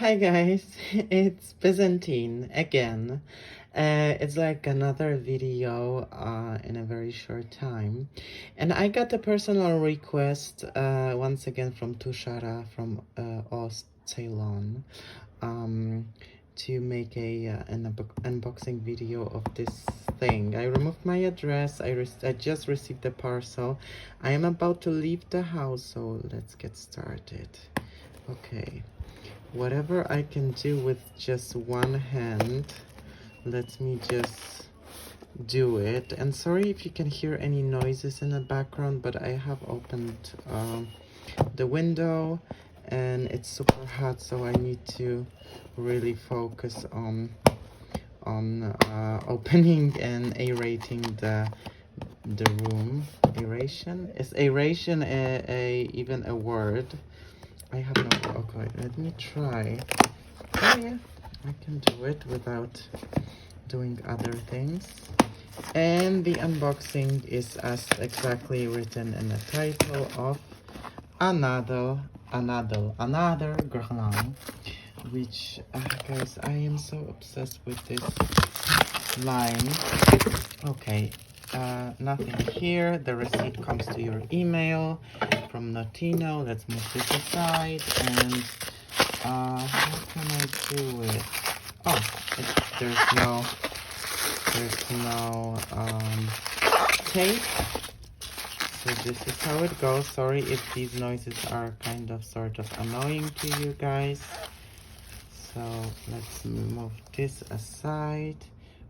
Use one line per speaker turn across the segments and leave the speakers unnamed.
Hi guys, it's Byzantine again. It's like another video in a very short time. And I got a personal request once again from Tushara from Ceylon to make an unboxing video of this thing. I removed my address. I just received the parcel. I am about to leave the house, so let's get started. Okay. Whatever I can do with just one hand, let me just do it. And sorry if you can hear any noises in the background, but I have opened the window and it's super hot, so I need to really focus on opening and aerating the room. Aeration? Is aeration even a word? I have no. Okay, let me try. Oh yeah, I can do it without doing other things. And the unboxing is as exactly written in the title of another Guerlain, which guys, I am so obsessed with this line. Okay, nothing here. The receipt comes to your email from Notino. Let's move this aside. And how can I do it? Oh, there's no tape. So this is how it goes. Sorry if these noises are kind of sort of annoying to you guys. So let's move this aside.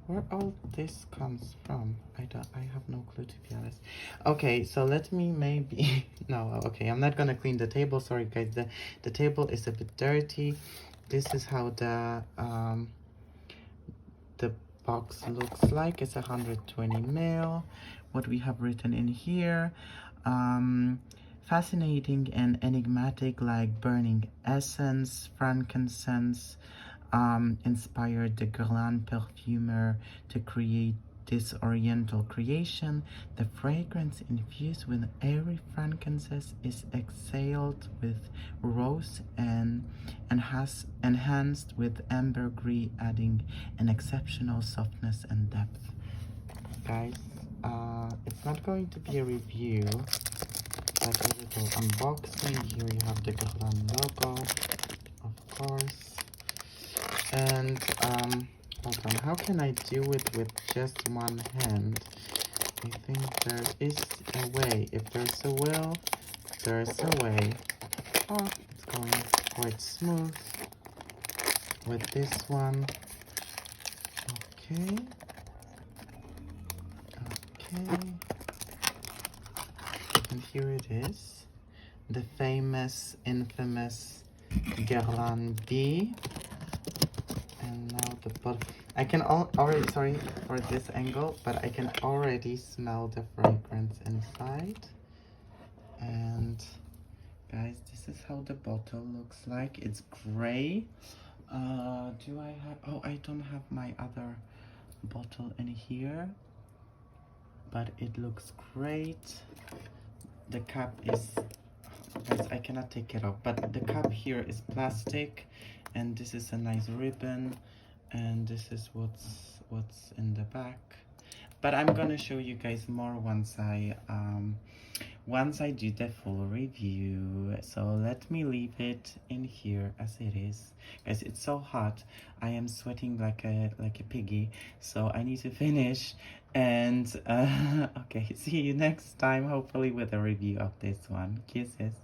Where all this comes from, I have no clue, to be honest. Okay, so let me maybe no, okay, I'm not gonna clean the table. Sorry guys, the table is a bit dirty. This is how the box looks like. It's 120 ml. What we have written in here, fascinating and enigmatic, like burning essence, frankincense, inspired the Guerlain perfumer to create this oriental creation. The fragrance infused with airy frankincense is exhaled with rose and has enhanced with ambergris, adding an exceptional softness and depth. Guys, it's not going to be a review, but a little unboxing. Here you have the Guerlain logo, of course. And hold on, how can I do it with just one hand? I think there is a way. If there's a will, there's a way. Oh, it's going quite smooth with this one. Okay. And here it is, the famous, infamous Guerlain B. And now the bottom. I can already, sorry for this angle, but I can already smell the fragrance inside. And guys, this is how the bottle looks like. It's gray. Do I have, oh, I don't have my other bottle in here, but it looks great. The cap is, guys, I cannot take it off, but the cap here is plastic, and this is a nice ribbon, and this is what's in the back. But I'm gonna show you guys more once I do the full review. So let me leave it in here as it is. Guys, it's so hot. I am sweating like a piggy, so I need to finish. And okay, see you next time, hopefully with a review of this one. Kisses.